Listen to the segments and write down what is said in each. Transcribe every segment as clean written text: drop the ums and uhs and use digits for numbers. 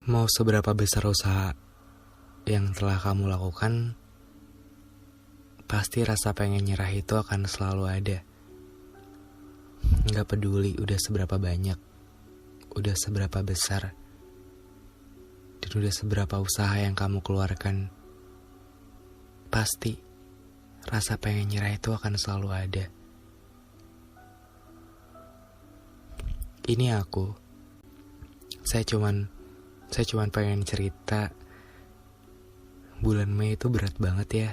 Mau seberapa besar usaha yang telah kamu lakukan, pasti rasa pengen nyerah itu akan selalu ada. Gak peduli udah seberapa banyak, udah seberapa besar, dan udah seberapa usaha yang kamu keluarkan, pasti rasa pengen nyerah itu akan selalu ada. Ini aku. Saya cuman pengen cerita. Bulan Mei itu berat banget ya.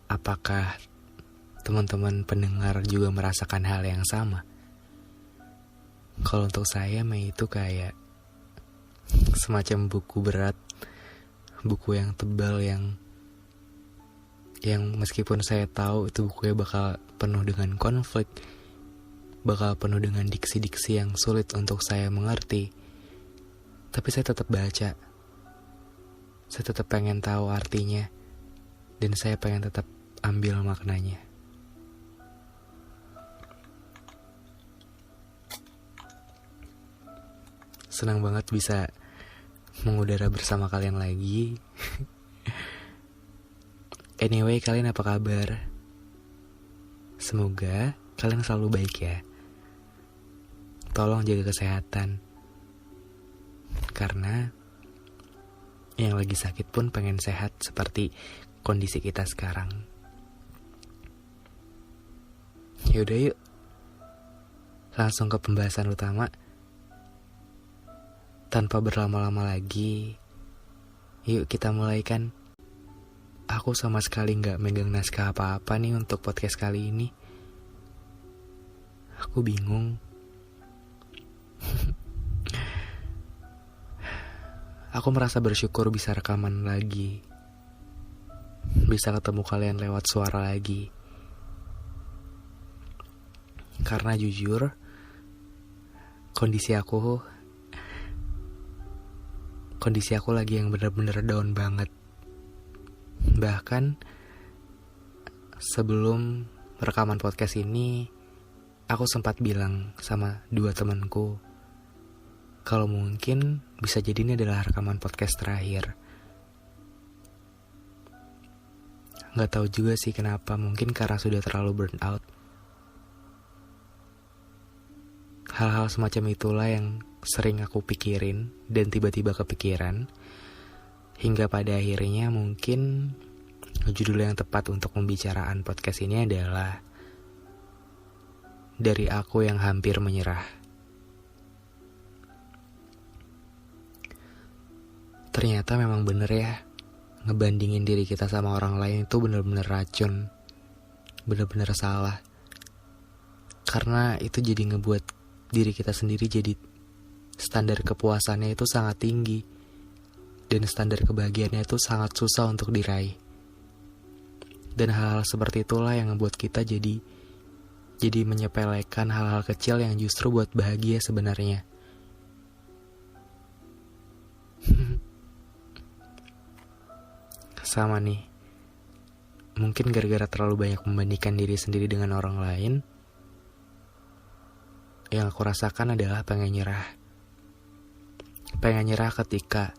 Apakah teman-teman pendengar juga merasakan hal yang sama? Kalau untuk saya, Mei itu kayak semacam buku berat, buku yang tebal yang meskipun saya tahu itu bukunya bakal penuh dengan konflik, bakal penuh dengan diksi-diksi yang sulit untuk saya mengerti, tapi saya tetap baca. Saya tetap pengen tahu artinya, dan saya pengen tetap ambil maknanya. Senang banget bisa mengudara bersama kalian lagi. Anyway, kalian apa kabar? Semoga kalian selalu baik ya. Tolong jaga kesehatan, karena yang lagi sakit pun pengen sehat seperti kondisi kita sekarang. Yaudah yuk, langsung ke pembahasan utama. Tanpa berlama-lama lagi, yuk kita mulai kan. Aku sama sekali gak megang naskah apa-apa nih untuk podcast kali ini. Aku bingung. Aku merasa bersyukur bisa rekaman lagi, bisa ketemu kalian lewat suara lagi. Karena jujur, kondisi aku lagi yang bener-bener down banget. Bahkan sebelum rekaman podcast ini, aku sempat bilang sama 2 temanku, kalau mungkin bisa jadi ini adalah rekaman podcast terakhir. Gak tahu juga sih kenapa, mungkin karena sudah terlalu burn out. Hal-hal semacam itulah yang sering aku pikirin dan tiba-tiba kepikiran, hingga pada akhirnya mungkin judul yang tepat untuk pembicaraan podcast ini adalah Dari Aku Yang Hampir Menyerah. Ternyata memang bener ya, ngebandingin diri kita sama orang lain itu bener-bener racun, bener-bener salah. Karena itu jadi ngebuat diri kita sendiri jadi standar kepuasannya itu sangat tinggi, dan standar kebahagiaannya itu sangat susah untuk diraih. Dan hal-hal seperti itulah yang ngebuat kita jadi menyepelekan hal-hal kecil yang justru buat bahagia sebenarnya. Sama nih, mungkin gara-gara terlalu banyak membandingkan diri sendiri dengan orang lain, yang aku rasakan adalah pengen nyerah. Pengen nyerah ketika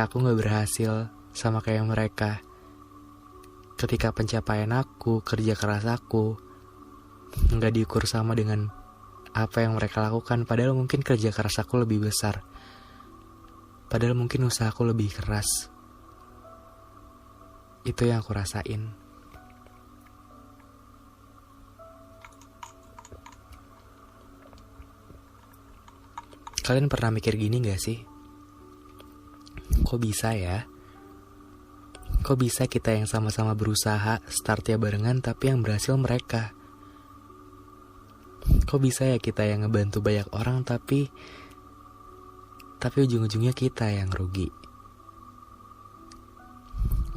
aku gak berhasil sama kayak mereka. Ketika pencapaian aku, kerja keras aku gak diukur sama dengan apa yang mereka lakukan. Padahal mungkin kerja keras aku lebih besar, padahal mungkin usaha aku lebih keras. Itu yang aku rasain. Kalian pernah mikir gini gak sih? Kok bisa ya? Kok bisa kita yang sama-sama berusaha, startnya barengan, tapi yang berhasil mereka? Kok bisa ya kita yang ngebantu banyak orang, tapi ujung-ujungnya kita yang rugi?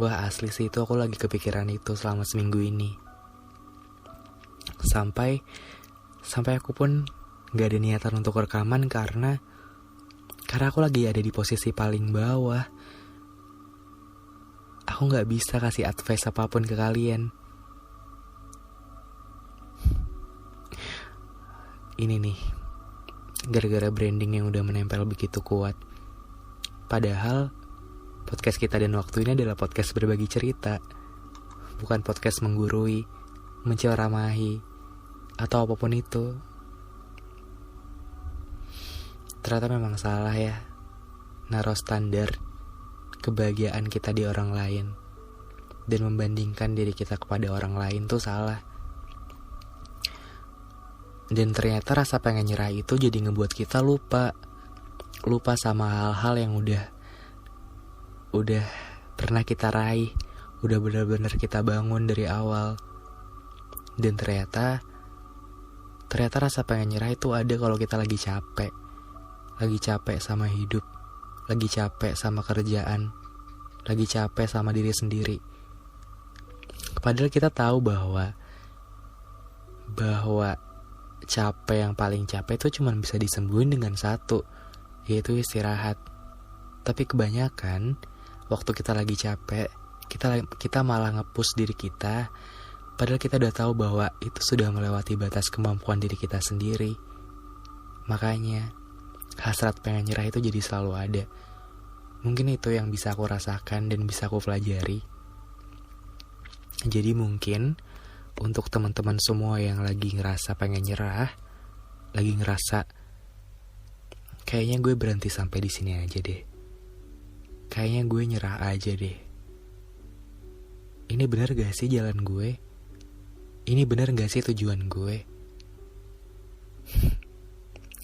Wah, asli sih, itu aku lagi kepikiran itu selama seminggu ini. Sampai aku pun gak ada niatan untuk rekaman karena aku lagi ada di posisi paling bawah. Aku gak bisa kasih advice apapun ke kalian. Ini nih, gara-gara branding yang udah menempel begitu kuat. Padahal podcast kita dan waktu ini adalah podcast berbagi cerita, bukan podcast menggurui, menceramahi, atau apapun itu. Ternyata memang salah ya naruh standar kebahagiaan kita di orang lain dan membandingkan diri kita kepada orang lain tuh salah. Dan ternyata rasa pengen nyerah itu jadi ngebuat kita lupa sama hal-hal yang udah pernah kita raih, udah benar-benar kita bangun dari awal. Dan ternyata rasa pengen nyerah itu ada kalau kita lagi capek sama hidup, lagi capek sama kerjaan, lagi capek sama diri sendiri. Padahal kita tahu bahwa capek yang paling capek itu cuma bisa disembuhin dengan satu, yaitu istirahat. Tapi kebanyakan waktu kita lagi capek, kita malah nge-push diri kita, padahal kita udah tahu bahwa itu sudah melewati batas kemampuan diri kita sendiri. Makanya hasrat pengen nyerah itu jadi selalu ada. Mungkin itu yang bisa aku rasakan dan bisa aku pelajari. Jadi mungkin untuk teman-teman semua yang lagi ngerasa pengen nyerah, lagi ngerasa kayaknya gue berhenti sampai di sini aja deh, kayaknya gue nyerah aja deh. Ini benar gak sih jalan gue? Ini benar gak sih tujuan gue?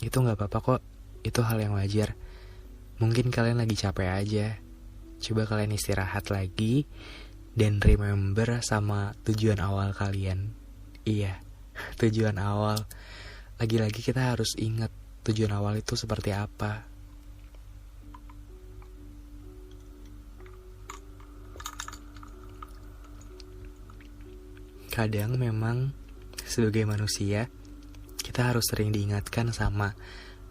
Itu gak apa-apa kok, itu hal yang wajar. Mungkin kalian lagi capek aja. Coba kalian istirahat lagi dan remember sama tujuan awal kalian. Iya, tujuan awal. Lagi-lagi kita harus ingat tujuan awal itu seperti apa. Kadang memang sebagai manusia kita harus sering diingatkan sama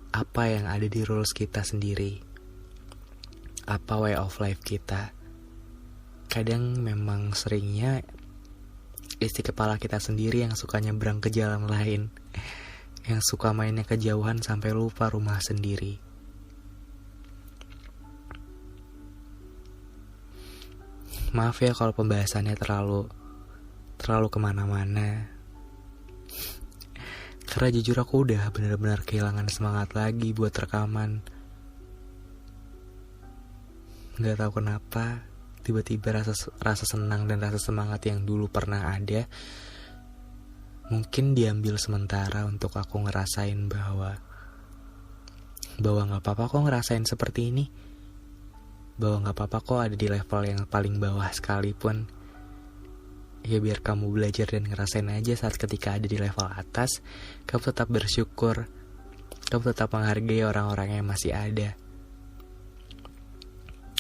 apa yang ada di rules kita sendiri, apa way of life kita. Kadang memang seringnya isi kepala kita sendiri yang suka nyebrang ke jalan lain, yang suka mainnya kejauhan sampai lupa rumah sendiri. Maaf ya kalau pembahasannya terlalu kemana-mana. Karena jujur aku udah benar-benar kehilangan semangat lagi buat rekaman. Gak tahu kenapa, tiba-tiba rasa senang dan rasa semangat yang dulu pernah ada mungkin diambil sementara untuk aku ngerasain bahwa gak apa-apa kok ngerasain seperti ini, bahwa gak apa-apa kok ada di level yang paling bawah sekalipun. Ya biar kamu belajar dan ngerasain aja saat ketika ada di level atas, kamu tetap bersyukur, kamu tetap menghargai orang-orang yang masih ada.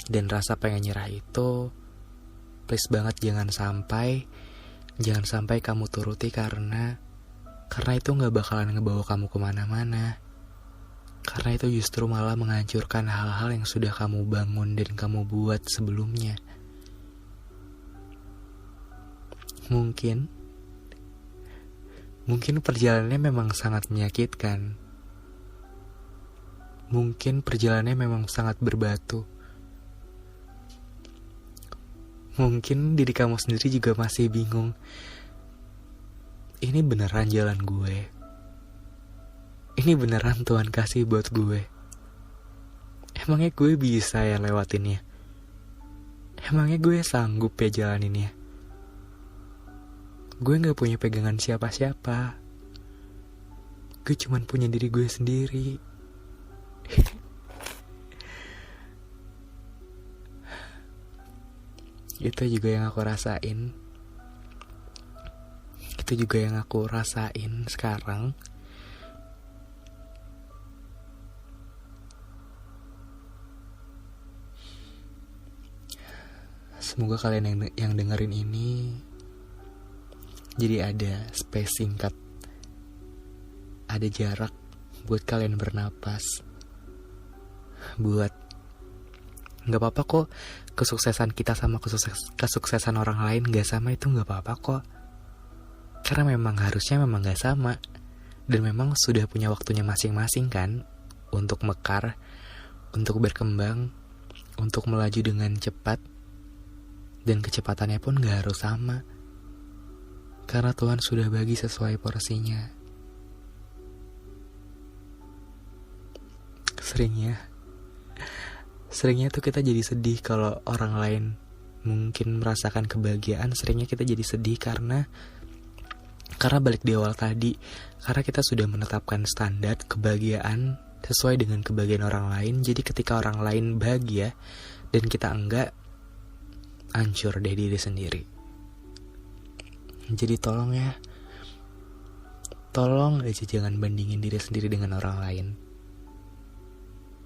Dan rasa pengen nyerah itu please banget jangan sampai kamu turuti karena itu gak bakalan ngebawa kamu kemana-mana. Karena itu justru malah menghancurkan hal-hal yang sudah kamu bangun dan kamu buat sebelumnya. Mungkin perjalanannya memang sangat menyakitkan. Mungkin perjalanannya memang sangat berbatu. Mungkin diri kamu sendiri juga masih bingung. Ini beneran jalan gue? Ini beneran Tuhan kasih buat gue? Emangnya gue bisa ya lewatinnya? Emangnya gue sanggup ya jalaninnya? Gue gak punya pegangan siapa-siapa. Gue cuman punya diri gue sendiri. Itu juga yang aku rasain. Itu juga yang aku rasain sekarang. Semoga kalian yang dengerin ini jadi ada space singkat, ada jarak buat kalian bernapas, buat gak apa-apa kok kesuksesan kita sama kesuksesan orang lain gak sama, itu gak apa-apa kok. Karena memang harusnya memang gak sama. Dan memang sudah punya waktunya masing-masing kan, untuk mekar, untuk berkembang, untuk melaju dengan cepat. Dan kecepatannya pun gak harus sama, karena Tuhan sudah bagi sesuai porsinya. Seringnya tuh kita jadi sedih kalau orang lain mungkin merasakan kebahagiaan. Seringnya kita jadi sedih karena balik di awal tadi, karena kita sudah menetapkan standar kebahagiaan sesuai dengan kebahagiaan orang lain. Jadi ketika orang lain bahagia dan kita enggak, hancur deh diri sendiri. Jadi tolong aja jangan bandingin diri sendiri dengan orang lain.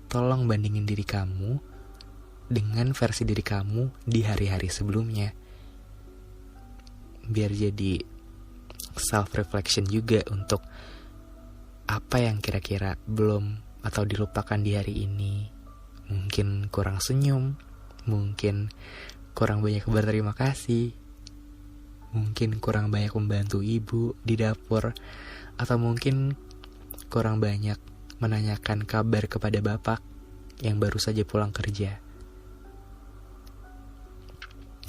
Tolong bandingin diri kamu dengan versi diri kamu di hari-hari sebelumnya. Biar jadi self-reflection juga untuk apa yang kira-kira belum atau dilupakan di hari ini. Mungkin kurang senyum, mungkin kurang banyak berterima kasih, mungkin kurang banyak membantu ibu di dapur, atau mungkin kurang banyak menanyakan kabar kepada bapak yang baru saja pulang kerja.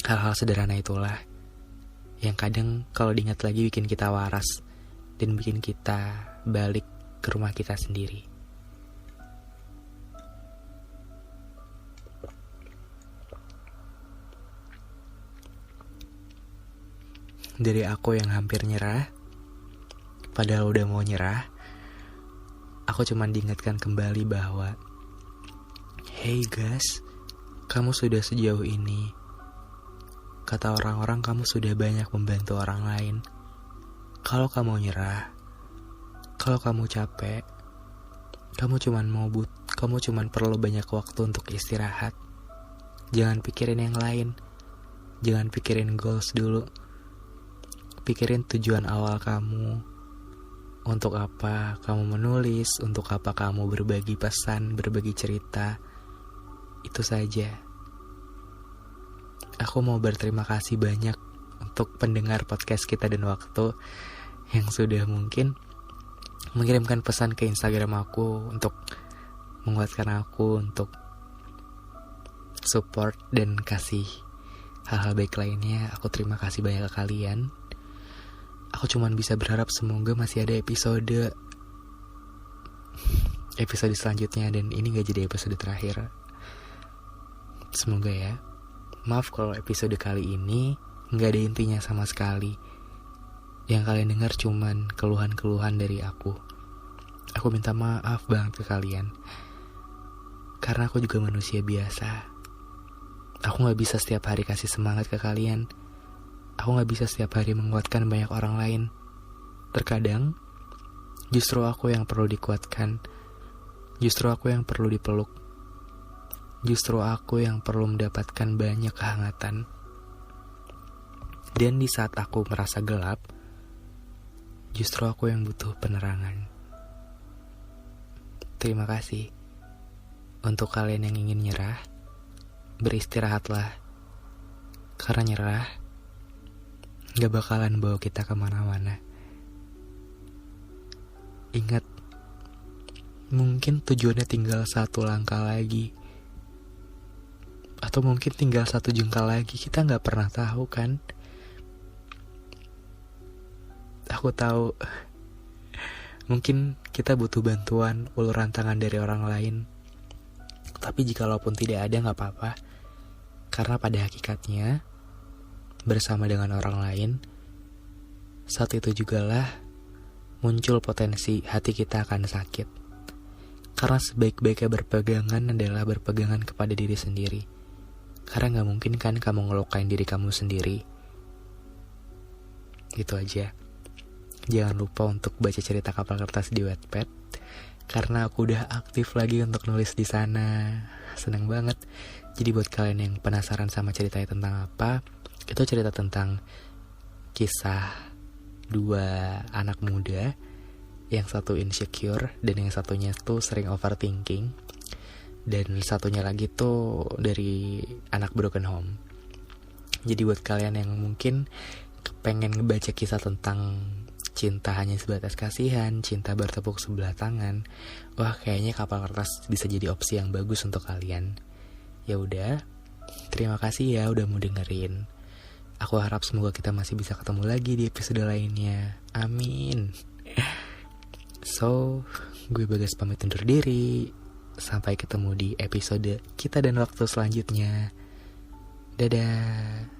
Hal-hal sederhana itulah yang kadang kalau diingat lagi bikin kita waras dan bikin kita balik ke rumah kita sendiri. Dari aku yang hampir nyerah, padahal udah mau nyerah, aku cuman diingatkan kembali bahwa hey guys, kamu sudah sejauh ini. Kata orang-orang kamu sudah banyak membantu orang lain. Kalau kamu nyerah, kalau kamu capek, kamu cuman perlu banyak waktu untuk istirahat. Jangan pikirin yang lain. Jangan pikirin goals dulu. Pikirin tujuan awal kamu. Untuk apa kamu menulis, untuk apa kamu berbagi pesan, berbagi cerita. Itu saja. Aku mau berterima kasih banyak untuk pendengar podcast kita dan waktu yang sudah mungkin mengirimkan pesan ke Instagram aku untuk menguatkan aku, untuk support dan kasih hal-hal baik lainnya. Aku terima kasih banyak ke kalian. Aku cuman bisa berharap semoga masih ada episode selanjutnya, dan ini gak jadi episode terakhir. Semoga ya. Maaf kalau episode kali ini gak ada intinya sama sekali. Yang kalian dengar cuman keluhan-keluhan dari aku. Aku minta maaf banget ke kalian, karena aku juga manusia biasa. Aku gak bisa setiap hari kasih semangat ke kalian. Aku gak bisa setiap hari menguatkan banyak orang lain. Terkadang justru aku yang perlu dikuatkan. Justru aku yang perlu dipeluk. Justru aku yang perlu mendapatkan banyak kehangatan. Dan di saat aku merasa gelap, justru aku yang butuh penerangan. Terima kasih. Untuk kalian yang ingin nyerah, beristirahatlah. Karena nyerah gak bakalan bawa kita kemana-mana. Ingat, mungkin tujuannya tinggal satu langkah lagi, atau mungkin tinggal satu jengkal lagi. Kita gak pernah tahu kan. Aku tahu mungkin kita butuh bantuan, uluran tangan dari orang lain. Tapi jikalaupun tidak ada gak apa-apa. Karena pada hakikatnya bersama dengan orang lain, saat itu jugalah muncul potensi hati kita akan sakit. Karena sebaik-baiknya berpegangan adalah berpegangan kepada diri sendiri. Karena gak mungkin kan kamu ngelukain diri kamu sendiri. Gitu aja. Jangan lupa untuk baca cerita Kapal Kertas di Wattpad, karena aku udah aktif lagi untuk nulis di sana. Seneng banget. Jadi buat kalian yang penasaran sama ceritanya tentang apa, itu cerita tentang kisah dua anak muda, yang satu insecure dan yang satunya tuh sering overthinking, dan satunya lagi tuh dari anak broken home. Jadi buat kalian yang mungkin pengen ngebaca kisah tentang cinta hanya sebatas kasihan, cinta bertepuk sebelah tangan. Wah, kayaknya kapal kertas bisa jadi opsi yang bagus untuk kalian. Ya udah, terima kasih ya udah mau dengerin. Aku harap semoga kita masih bisa ketemu lagi di episode lainnya. Amin. So, gue Bagas pamit undur diri. Sampai ketemu di episode kita dan waktu selanjutnya. Dadah.